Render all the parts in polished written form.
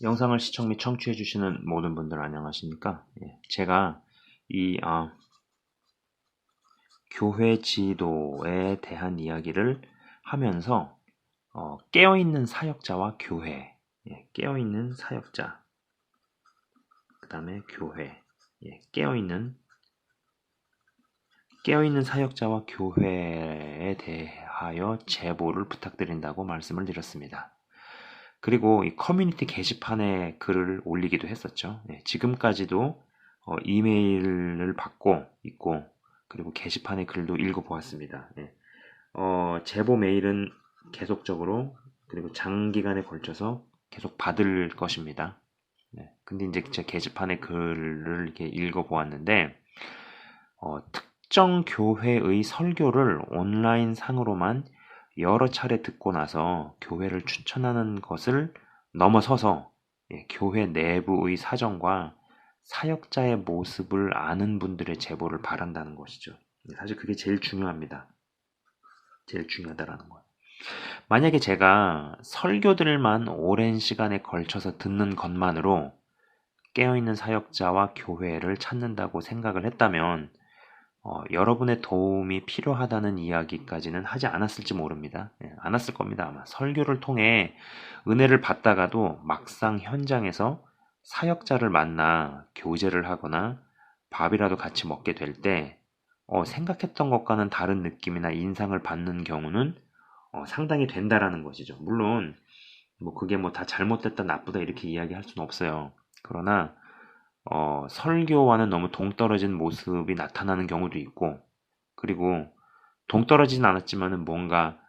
영상을 시청 및 청취해 주시는 모든 분들 안녕하십니까? 제가 이 교회 지도에 대한 이야기를 하면서 깨어있는 사역자와 교회, 깨어있는 사역자, 그 다음에 교회, 깨어있는 사역자와 교회에 대하여 제보를 부탁드린다고 말씀을 드렸습니다. 그리고 이 커뮤니티 게시판에 글을 올리기도 했었죠. 지금까지도 이메일을 받고 있고, 그리고 게시판의 글도 읽어보았습니다. 제보 메일은 계속적으로 그리고 장기간에 걸쳐서 계속 받을 것입니다. 근데 이제 제 게시판의 글을 이렇게 읽어보았는데, 특정 교회의 설교를 온라인 상으로만 여러 차례 듣고 나서 교회를 추천하는 것을 넘어서서 교회 내부의 사정과 사역자의 모습을 아는 분들의 제보를 바란다는 것이죠. 사실 그게 제일 중요합니다. 제일 중요하다라는 거예요. 만약에 제가 설교들만 오랜 시간에 걸쳐서 듣는 것만으로 깨어있는 사역자와 교회를 찾는다고 생각을 했다면 여러분의 도움이 필요하다는 이야기까지는 하지 않았을지 모릅니다. 안 했을 겁니다. 아마 설교를 통해 은혜를 받다가도 막상 현장에서 사역자를 만나 교제를 하거나 밥이라도 같이 먹게 될 때 생각했던 것과는 다른 느낌이나 인상을 받는 경우는 상당히 된다라는 것이죠. 물론 그게 다 잘못됐다 나쁘다 이렇게 이야기할 수는 없어요. 그러나 설교와는 너무 동떨어진 모습이 나타나는 경우도 있고, 그리고 동떨어지진 않았지만은 뭔가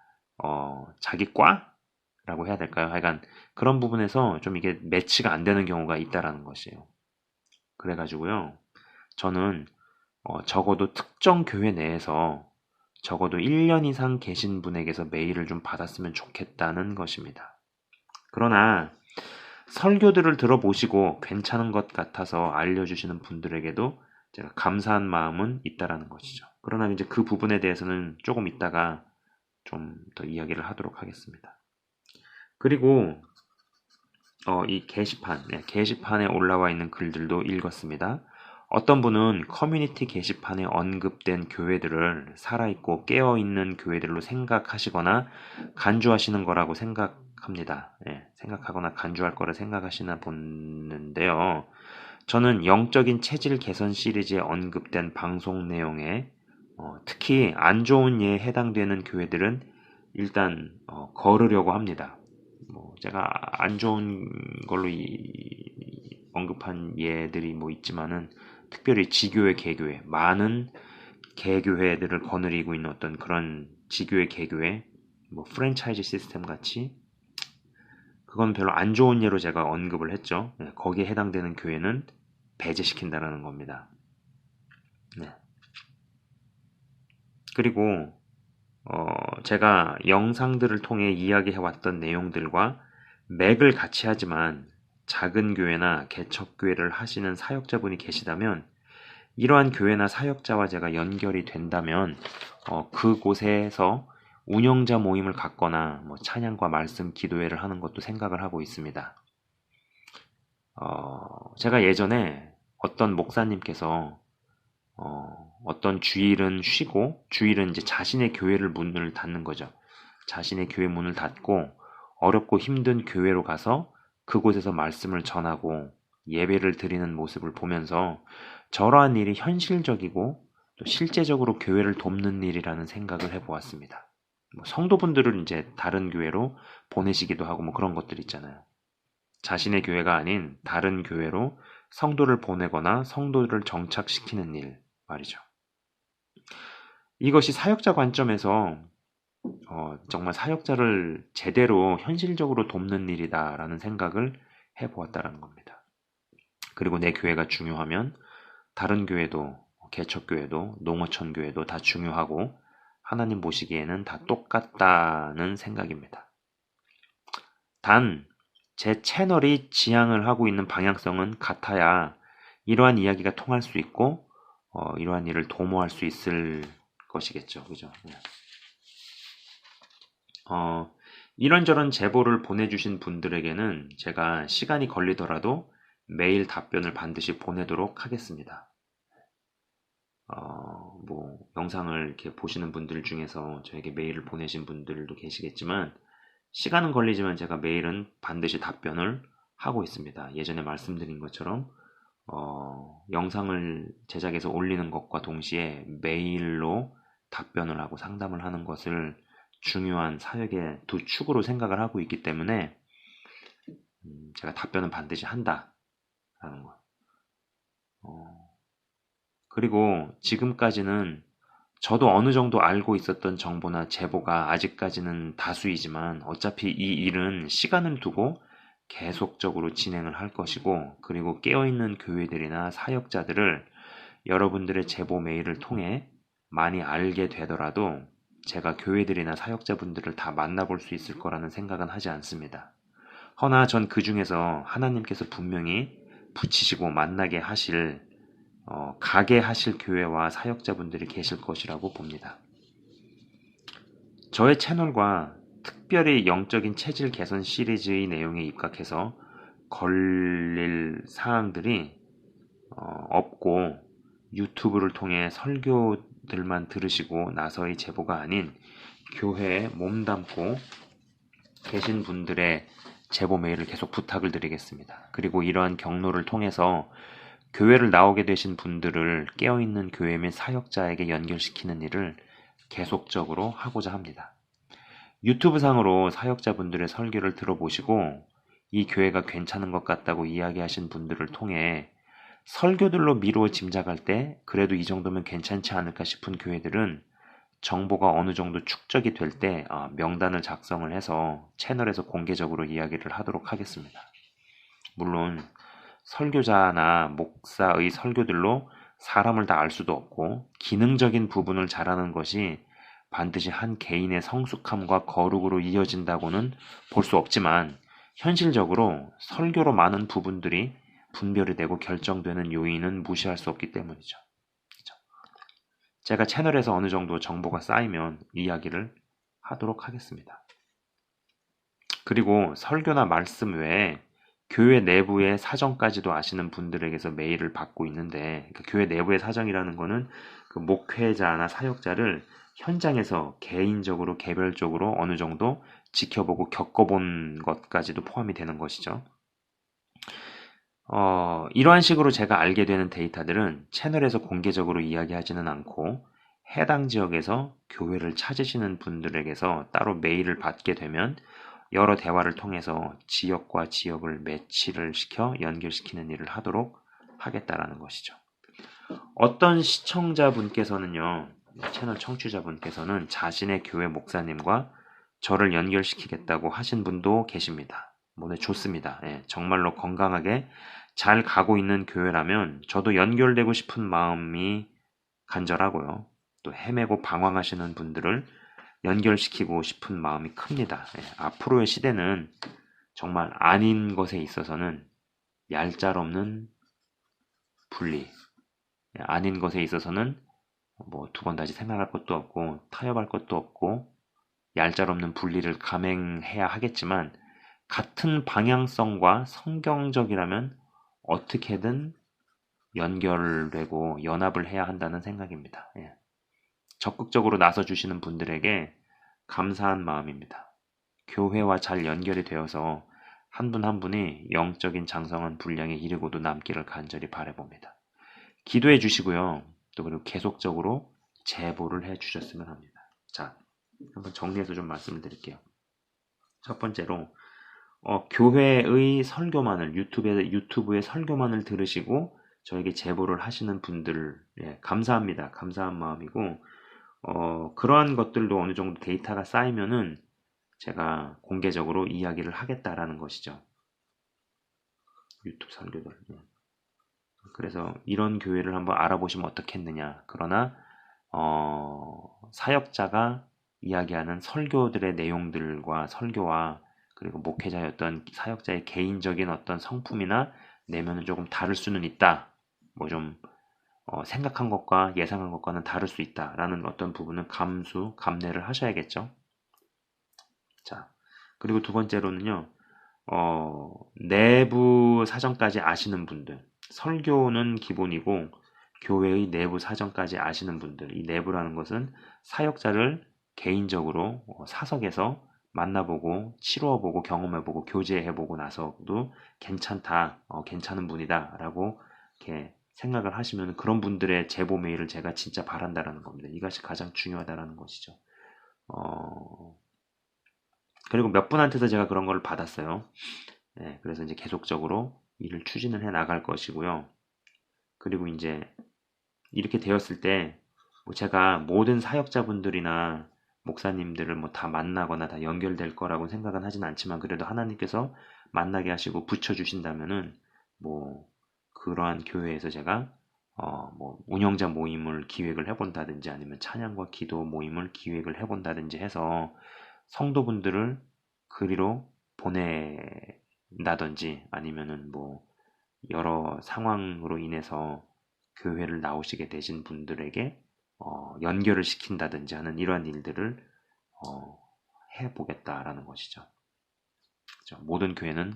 자기 과라고 해야 될까요? 하여간 그런 부분에서 좀 이게 매치가 안 되는 경우가 있다라는 것이에요. 그래가지고요, 저는 적어도 특정 교회 내에서 적어도 1년 이상 계신 분에게서 메일을 좀 받았으면 좋겠다는 것입니다. 그러나 설교들을 들어보시고 괜찮은 것 같아서 알려주시는 분들에게도 제가 감사한 마음은 있다라는 것이죠. 그러나 이제 그 부분에 대해서는 조금 있다가 좀 더 이야기를 하도록 하겠습니다. 그리고 이 게시판에 올라와 있는 글들도 읽었습니다. 어떤 분은 커뮤니티 게시판에 언급된 교회들을 살아있고 깨어있는 교회들로 생각하시거나 간주하시는 거라고 생각합니다. 생각하거나 간주할 거라 생각하시나 보는데요. 저는 영적인 체질 개선 시리즈에 언급된 방송 내용에 특히 안 좋은 예에 해당되는 교회들은 일단 거르려고 합니다. 제가 안 좋은 걸로 언급한 예들이 있지만은 특별히 지교회, 개교회, 많은 개교회들을 거느리고 있는 어떤 그런 지교회, 개교회, 프랜차이즈 시스템 같이 그건 별로 안 좋은 예로 제가 언급을 했죠. 거기에 해당되는 교회는 배제시킨다라는 겁니다. 그리고 제가 영상들을 통해 이야기해왔던 내용들과 맥을 같이 하지만 작은 교회나 개척교회를 하시는 사역자분이 계시다면 이러한 교회나 사역자와 제가 연결이 된다면 그곳에서 운영자 모임을 갖거나 찬양과 말씀 기도회를 하는 것도 생각을 하고 있습니다. 제가 예전에 어떤 목사님께서 어떤 주일은 쉬고 주일은 이제 자신의 교회를 문을 닫는 거죠. 자신의 교회 문을 닫고 어렵고 힘든 교회로 가서 그곳에서 말씀을 전하고 예배를 드리는 모습을 보면서 저러한 일이 현실적이고 또 실제적으로 교회를 돕는 일이라는 생각을 해보았습니다. 성도분들을 이제 다른 교회로 보내시기도 하고 그런 것들 있잖아요. 자신의 교회가 아닌 다른 교회로 성도를 보내거나 성도들을 정착시키는 일 말이죠. 이것이 사역자 관점에서 정말 사역자를 제대로 현실적으로 돕는 일이다라는 생각을 해보았다라는 겁니다. 그리고 내 교회가 중요하면 다른 교회도 개척교회도 농어촌교회도 다 중요하고 하나님 보시기에는 다 똑같다는 생각입니다. 단 제 채널이 지향을 하고 있는 방향성은 같아야 이러한 이야기가 통할 수 있고 이러한 일을 도모할 수 있을 것이겠죠. 그죠? 이런저런 제보를 보내주신 분들에게는 제가 시간이 걸리더라도 메일 답변을 반드시 보내도록 하겠습니다. 영상을 이렇게 보시는 분들 중에서 저에게 메일을 보내신 분들도 계시겠지만, 시간은 걸리지만 제가 메일은 반드시 답변을 하고 있습니다. 예전에 말씀드린 것처럼, 영상을 제작해서 올리는 것과 동시에 메일로 답변을 하고 상담을 하는 것을 중요한 사역의 두 축으로 생각을 하고 있기 때문에, 제가 답변은 반드시 한다라는 거. 그리고 지금까지는 저도 어느 정도 알고 있었던 정보나 제보가 아직까지는 다수이지만, 어차피 이 일은 시간을 두고 계속적으로 진행을 할 것이고, 그리고 깨어있는 교회들이나 사역자들을 여러분들의 제보 메일을 통해 많이 알게 되더라도 제가 교회들이나 사역자분들을 다 만나볼 수 있을 거라는 생각은 하지 않습니다. 허나 전 그 중에서 하나님께서 분명히 붙이시고 만나게 하실, 가게 하실 교회와 사역자분들이 계실 것이라고 봅니다. 저의 채널과 특별히 영적인 체질 개선 시리즈의 내용에 입각해서 걸릴 사항들이 없고, 유튜브를 통해 설교들만 들으시고 나서의 제보가 아닌 교회에 몸담고 계신 분들의 제보 메일을 계속 부탁을 드리겠습니다. 그리고 이러한 경로를 통해서 교회를 나오게 되신 분들을 깨어있는 교회 및 사역자에게 연결시키는 일을 계속적으로 하고자 합니다. 유튜브 상으로 사역자분들의 설교를 들어보시고 이 교회가 괜찮은 것 같다고 이야기하신 분들을 통해 설교들로 미루어 짐작할 때 그래도 이 정도면 괜찮지 않을까 싶은 교회들은 정보가 어느 정도 축적이 될 때 명단을 작성을 해서 채널에서 공개적으로 이야기를 하도록 하겠습니다. 물론 설교자나 목사의 설교들로 사람을 다 알 수도 없고, 기능적인 부분을 잘하는 것이 반드시 한 개인의 성숙함과 거룩으로 이어진다고는 볼 수 없지만, 현실적으로 설교로 많은 부분들이 분별이 되고 결정되는 요인은 무시할 수 없기 때문이죠. 제가 채널에서 어느 정도 정보가 쌓이면 이야기를 하도록 하겠습니다. 그리고 설교나 말씀 외에 교회 내부의 사정까지도 아시는 분들에게서 메일을 받고 있는데, 교회 내부의 사정이라는 거는 그 목회자나 사역자를 현장에서 개인적으로 개별적으로 어느 정도 지켜보고 겪어본 것까지도 포함이 되는 것이죠. 이러한 식으로 제가 알게 되는 데이터들은 채널에서 공개적으로 이야기하지는 않고, 해당 지역에서 교회를 찾으시는 분들에게서 따로 메일을 받게 되면 여러 대화를 통해서 지역과 지역을 매치를 시켜 연결시키는 일을 하도록 하겠다라는 것이죠. 어떤 시청자분께서는요, 채널 청취자분께서는 자신의 교회 목사님과 저를 연결시키겠다고 하신 분도 계십니다. 네, 좋습니다. 정말로 건강하게 잘 가고 있는 교회라면 저도 연결되고 싶은 마음이 간절하고요. 또 헤매고 방황하시는 분들을 연결시키고 싶은 마음이 큽니다. 앞으로의 시대는 정말 아닌 것에 있어서는 얄짤없는 분리, 아닌 것에 있어서는 두 번 다시 생각할 것도 없고 타협할 것도 없고 얄짤없는 분리를 감행해야 하겠지만, 같은 방향성과 성경적이라면 어떻게든 연결되고 연합을 해야 한다는 생각입니다. 적극적으로 나서주시는 분들에게 감사한 마음입니다. 교회와 잘 연결이 되어서 한 분 한 분이 영적인 장성한 분량에 이르고도 남기를 간절히 바라봅니다. 기도해 주시고요. 또 그리고 계속적으로 제보를 해 주셨으면 합니다. 자, 한번 정리해서 좀 말씀을 드릴게요. 첫 번째로, 교회의 설교만을, 유튜브의 설교만을 들으시고 저에게 제보를 하시는 분들, 감사합니다. 감사한 마음이고, 그러한 것들도 어느 정도 데이터가 쌓이면은 제가 공개적으로 이야기를 하겠다라는 것이죠. 유튜브 설교들. 그래서 이런 교회를 한번 알아보시면 어떻겠느냐. 그러나 사역자가 이야기하는 설교들의 내용들과 설교와 그리고 목회자였던 사역자의 개인적인 어떤 성품이나 내면은 조금 다를 수는 있다. 좀 생각한 것과 예상한 것과는 다를 수 있다라는 어떤 부분은 감내를 하셔야겠죠. 자, 그리고 두 번째로는요, 내부 사정까지 아시는 분들, 설교는 기본이고 교회의 내부 사정까지 아시는 분들, 이 내부라는 것은 사역자를 개인적으로 사석에서 만나보고 치루어보고 경험해보고 교제해보고 나서도 괜찮다, 괜찮은 분이다라고 이렇게 생각을 하시면 그런 분들의 제보 메일을 제가 진짜 바란다라는 겁니다. 이것이 가장 중요하다라는 것이죠. 그리고 몇 분한테도 제가 그런 걸 받았어요. 네, 그래서 이제 계속적으로 일을 추진을 해 나갈 것이고요. 그리고 이제 이렇게 되었을 때, 뭐 제가 모든 사역자분들이나 목사님들을 뭐 다 만나거나 다 연결될 거라고 생각은 하진 않지만, 그래도 하나님께서 만나게 하시고 붙여주신다면은, 뭐, 그러한 교회에서 제가, 뭐, 운영자 모임을 기획을 해본다든지 아니면 찬양과 기도 모임을 기획을 해본다든지 해서 성도분들을 그리로 보낸다든지 아니면은 뭐, 여러 상황으로 인해서 교회를 나오시게 되신 분들에게 연결을 시킨다든지 하는 이러한 일들을 어, 해보겠다라는 것이죠. 그렇죠? 모든 교회는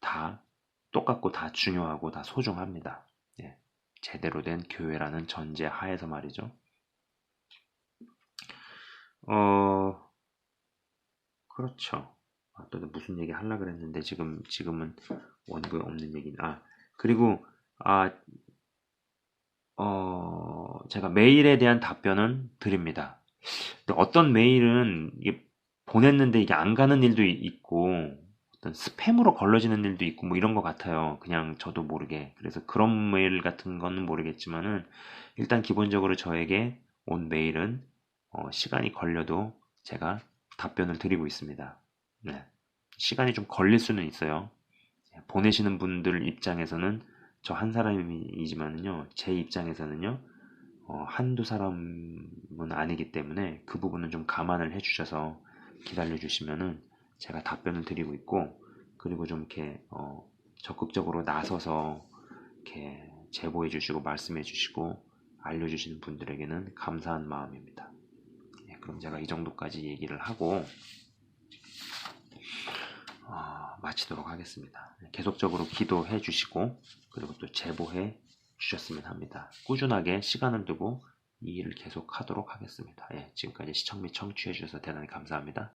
다 똑같고 다 중요하고 다 소중합니다. 예. 제대로 된 교회라는 전제 하에서 말이죠. 그렇죠. 또 무슨 얘기 하려고 그랬는데 지금은 원고에 없는 얘기. 그리고 아, 제가 메일에 대한 답변은 드립니다. 근데 어떤 메일은 이게 보냈는데 이게 안 가는 일도 있고, 어떤 스팸으로 걸러지는 일도 있고, 뭐 이런 것 같아요. 그냥 저도 모르게. 그래서 그런 메일 같은 거는 모르겠지만은, 일단 기본적으로 저에게 온 메일은, 시간이 걸려도 제가 답변을 드리고 있습니다. 네. 시간이 좀 걸릴 수는 있어요. 보내시는 분들 입장에서는 저 한 사람이지만은요, 제 입장에서는요, 한두 사람은 아니기 때문에 그 부분은 좀 감안을 해주셔서 기다려주시면은 제가 답변을 드리고 있고, 그리고 좀 이렇게, 적극적으로 나서서 이렇게 제보해주시고 말씀해주시고 알려주시는 분들에게는 감사한 마음입니다. 예, 그럼 제가 이 정도까지 얘기를 하고, 마치도록 하겠습니다. 계속적으로 기도해 주시고 그리고 또 제보해 주셨으면 합니다. 꾸준하게 시간을 두고 이 일을 계속 하도록 하겠습니다. 예, 지금까지 시청 및 청취해 주셔서 대단히 감사합니다.